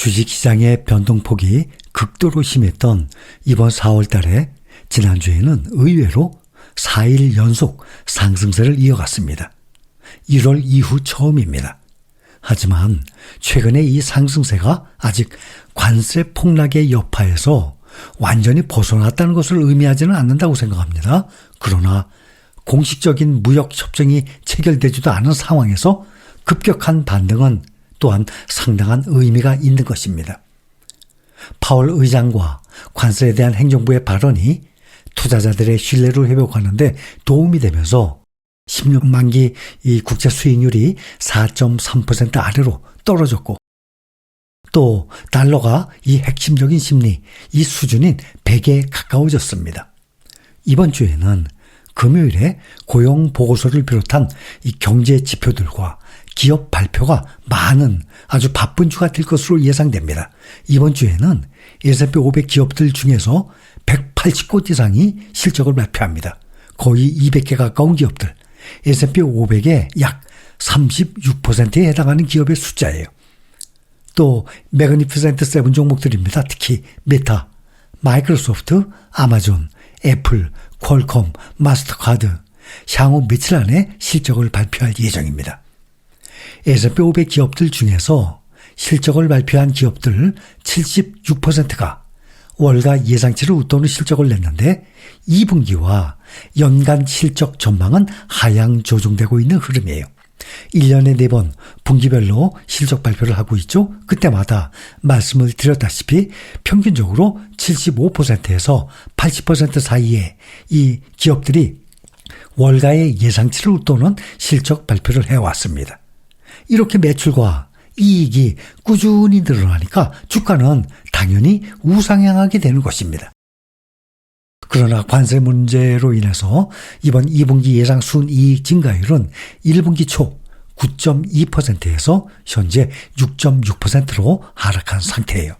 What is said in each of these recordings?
주식시장의 변동폭이 극도로 심했던 이번 4월 달에 지난주에는 의외로 4일 연속 상승세를 이어갔습니다. 1월 이후 처음입니다. 하지만 최근에 이 상승세가 아직 관세 폭락의 여파에서 완전히 벗어났다는 것을 의미하지는 않는다고 생각합니다. 그러나 공식적인 무역 협정이 체결되지도 않은 상황에서 급격한 반등은 또한 상당한 의미가 있는 것입니다. 파월 의장과 관세에 대한 행정부의 발언이 투자자들의 신뢰를 회복하는 데 도움이 되면서 10년 만기 이 국채 수익률이 4.3% 아래로 떨어졌고, 또 달러가 이 핵심적인 심리, 이 수준인 100에 가까워졌습니다. 이번 주에는 금요일에 고용 보고서를 비롯한 이 경제 지표들과 기업 발표가 많은 아주 바쁜 주가 될 것으로 예상됩니다. 이번 주에는 S&P 500 기업들 중에서 180곳 이상이 실적을 발표합니다. 거의 200개 가까운 기업들, S&P 500의 약 36%에 해당하는 기업의 숫자예요. 또 매그니피센트 7 종목들입니다. 특히 메타, 마이크로소프트, 아마존, 애플, 퀄컴, 마스터카드, 향후 며칠 안에 실적을 발표할 예정입니다. S&P 500 기업들 중에서 실적을 발표한 기업들 76%가 월가 예상치를 웃도는 실적을 냈는데 2분기와 연간 실적 전망은 하향 조정되고 있는 흐름이에요. 1년에 4번 분기별로 실적 발표를 하고 있죠. 그때마다 말씀을 드렸다시피 평균적으로 75%에서 80% 사이에 이 기업들이 월가의 예상치를 웃도는 실적 발표를 해왔습니다. 이렇게 매출과 이익이 꾸준히 늘어나니까 주가는 당연히 우상향하게 되는 것입니다. 그러나 관세 문제로 인해서 이번 2분기 예상 순이익 증가율은 1분기 초 9.2%에서 현재 6.6%로 하락한 상태예요.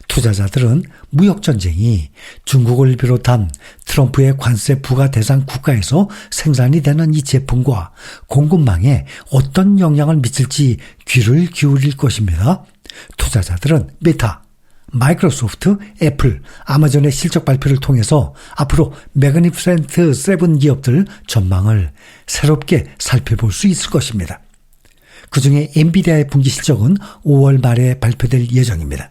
투자자들은 무역전쟁이 중국을 비롯한 트럼프의 관세 부과 대상 국가에서 생산이 되는 이 제품과 공급망에 어떤 영향을 미칠지 귀를 기울일 것입니다. 투자자들은 메타, 마이크로소프트, 애플, 아마존의 실적 발표를 통해서 앞으로 매그니피센트 7 기업들 전망을 새롭게 살펴볼 수 있을 것입니다. 그중에 엔비디아의 분기 실적은 5월 말에 발표될 예정입니다.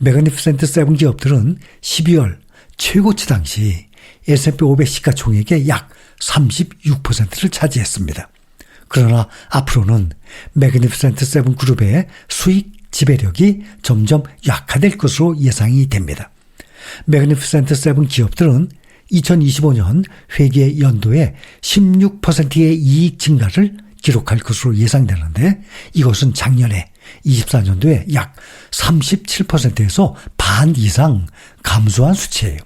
매그니피센트 7 기업들은 12월 최고치 당시 S&P 500 시가총액의 약 36%를 차지했습니다. 그러나 앞으로는 매그니피센트 7 그룹의 수익 지배력이 점점 약화될 것으로 예상이 됩니다. 매그니피센트 7 기업들은 2025년 회계 연도에 16%의 이익 증가를 기록할 것으로 예상되는데 이것은 작년에 24년도에 약 37%에서 반 이상 감소한 수치예요.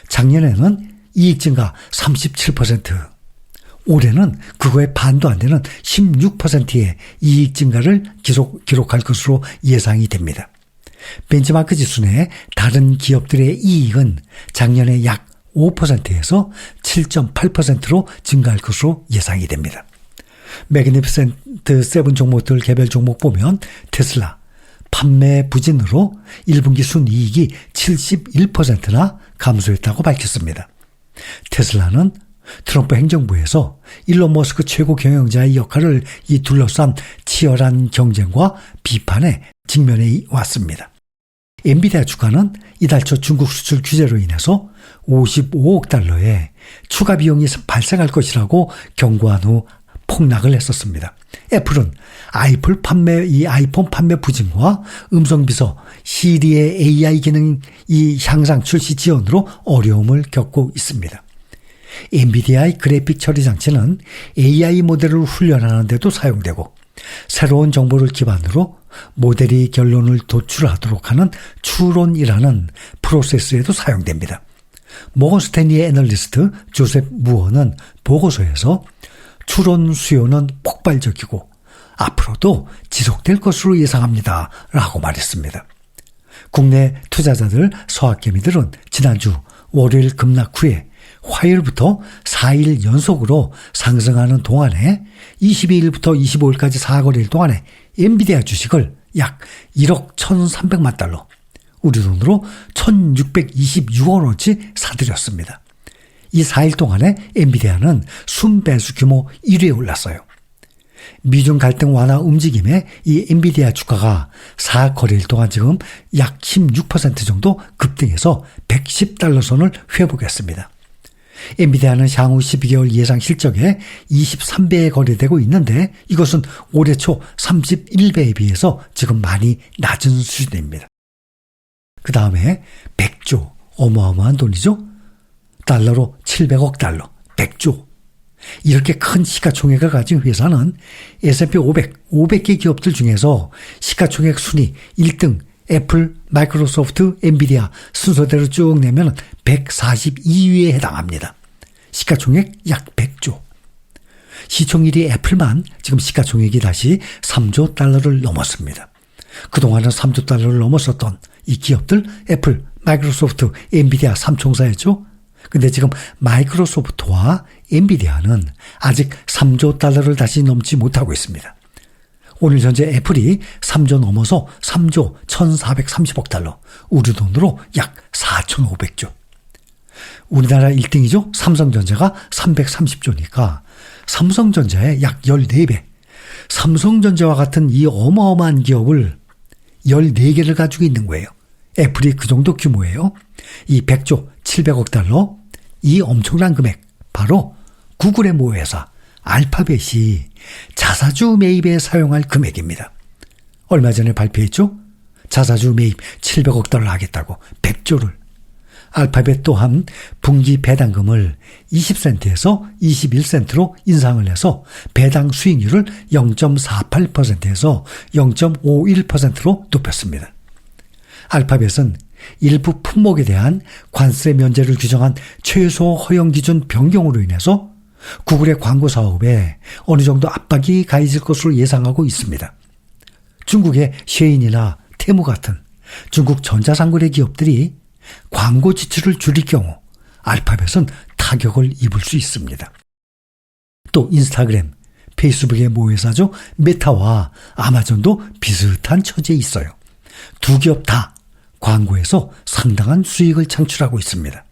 작년에는 이익 증가 37%, 올해는 그거의 반도 안 되는 16%의 이익 증가를 기록할 것으로 예상이 됩니다. 벤치마크 지수 내 다른 기업들의 이익은 작년에 약 5%에서 7.8%로 증가할 것으로 예상이 됩니다. 매그니피센트 7 종목들 개별 종목 보면 테슬라 판매 부진으로 1분기 순이익이 71%나 감소했다고 밝혔습니다. 테슬라는 트럼프 행정부에서 일론 머스크 최고 경영자의 역할을 둘러싼 치열한 경쟁과 비판에 직면해 왔습니다. 엔비디아 주가는 이달 초 중국 수출 규제로 인해서 55억 달러의 추가 비용이 발생할 것이라고 경고한 후 폭락을 했었습니다. 애플은 아이폰 판매 부진과 음성비서 시리의 AI 기능 향상 출시 지연으로 어려움을 겪고 있습니다. 엔비디아의 그래픽 처리 장치는 AI 모델을 훈련하는 데도 사용되고 새로운 정보를 기반으로 모델이 결론을 도출하도록 하는 추론이라는 프로세스에도 사용됩니다. 모건 스탠리의 애널리스트 조셉 무어는 보고서에서 추론 수요는 폭발적이고 앞으로도 지속될 것으로 예상합니다 라고 말했습니다. 국내 투자자들 서학개미들은 지난주 월요일 급락 후에 화요일부터 4일 연속으로 상승하는 동안에 22일부터 25일까지 4거래일 동안에 엔비디아 주식을 약 1억 1,300만 달러, 우리 돈으로 1,626억 원어치 사들였습니다. 이 4일 동안에 엔비디아는 순배수 규모 1위에 올랐어요. 미중 갈등 완화 움직임에 이 엔비디아 주가가 4거래일 동안 지금 약 16% 정도 급등해서 110달러 선을 회복했습니다. 엔비디아는 향후 12개월 예상 실적에 23배에 거래되고 있는데 이것은 올해 초 31배에 비해서 지금 많이 낮은 수준입니다. 그 다음에 100조, 어마어마한 돈이죠. 달러로 700억 달러, 100조. 이렇게 큰 시가총액을 가진 회사는 S&P 500개 기업들 중에서 시가총액 순위 1등 애플, 마이크로소프트, 엔비디아 순서대로 쭉 내면 142위에 해당합니다. 시가총액 약 100조. 시총 1위 애플만 지금 시가총액이 다시 3조 달러를 넘었습니다. 그동안은 3조 달러를 넘었었던 이 기업들 애플, 마이크로소프트, 엔비디아 3총사였죠. 근데 지금 마이크로소프트와 엔비디아는 아직 3조 달러를 다시 넘지 못하고 있습니다. 오늘 현재 애플이 3조 넘어서 3조 1,430억 달러, 우리 돈으로 약 4,500조. 우리나라 1등이죠. 삼성전자가 330조니까 삼성전자의 약 14배. 삼성전자와 같은 이 어마어마한 기업을 14개를 가지고 있는 거예요. 애플이 그 정도 규모예요. 이 100조 700억 달러, 이 엄청난 금액, 바로 구글의 모회사 알파벳이 자사주 매입에 사용할 금액입니다. 얼마 전에 발표했죠? 자사주 매입 700억 달러 하겠다고 100조를. 알파벳 또한 분기 배당금을 20센트에서 21센트로 인상을 해서 배당 수익률을 0.48%에서 0.51%로 높였습니다. 알파벳은 일부 품목에 대한 관세 면제를 규정한 최소 허용 기준 변경으로 인해서 구글의 광고 사업에 어느 정도 압박이 가해질 것으로 예상하고 있습니다. 중국의 쉐인이나 테무 같은 중국 전자상거래 기업들이 광고 지출을 줄일 경우 알파벳은 타격을 입을 수 있습니다. 또 인스타그램, 페이스북의 모회사죠. 메타와 아마존도 비슷한 처지에 있어요. 두 기업 다 광고에서 상당한 수익을 창출하고 있습니다.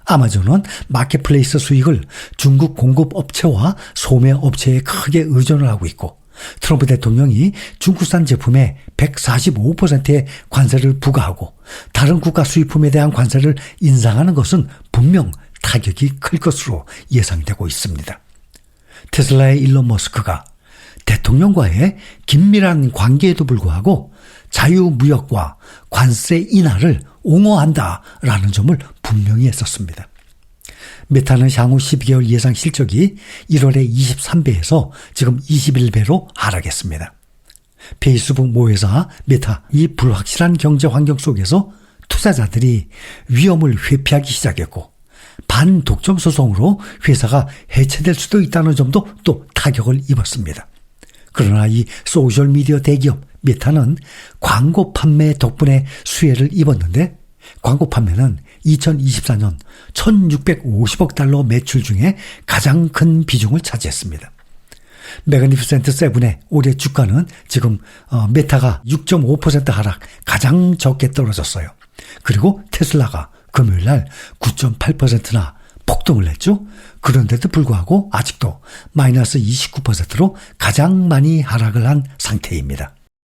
아마존은 마켓플레이스 수익을 중국 공급 업체와 소매 업체에 크게 의존을 하고 있고, 트럼프 대통령이 중국산 제품에 145%의 관세를 부과하고 다른 국가 수입품에 대한 관세를 인상하는 것은 분명 타격이 클 것으로 예상되고 있습니다. 테슬라의 일론 머스크가 대통령과의 긴밀한 관계에도 불구하고 자유무역과 관세 인하를 옹호한다라는 점을 분명히 했었습니다. 메타는 향후 12개월 예상 실적이 1월에 23배에서 지금 21배로 하락했습니다. 페이스북 모회사 메타, 이 불확실한 경제 환경 속에서 투자자들이 위험을 회피하기 시작했고 반독점 소송으로 회사가 해체될 수도 있다는 점도 또 타격을 입었습니다. 그러나 이 소셜미디어 대기업 메타는 광고 판매 덕분에 수혜를 입었는데, 광고 판매는 2024년 1,650억 달러 매출 중에 가장 큰 비중을 차지했습니다. 매그니피센트 세븐의 올해 주가는 지금 메타가 6.5% 하락, 가장 적게 떨어졌어요. 그리고 테슬라가 금요일 날 9.8%나 폭등을 했죠. 그런데도 불구하고 아직도 마이너스 29%로 가장 많이 하락을 한 상태입니다.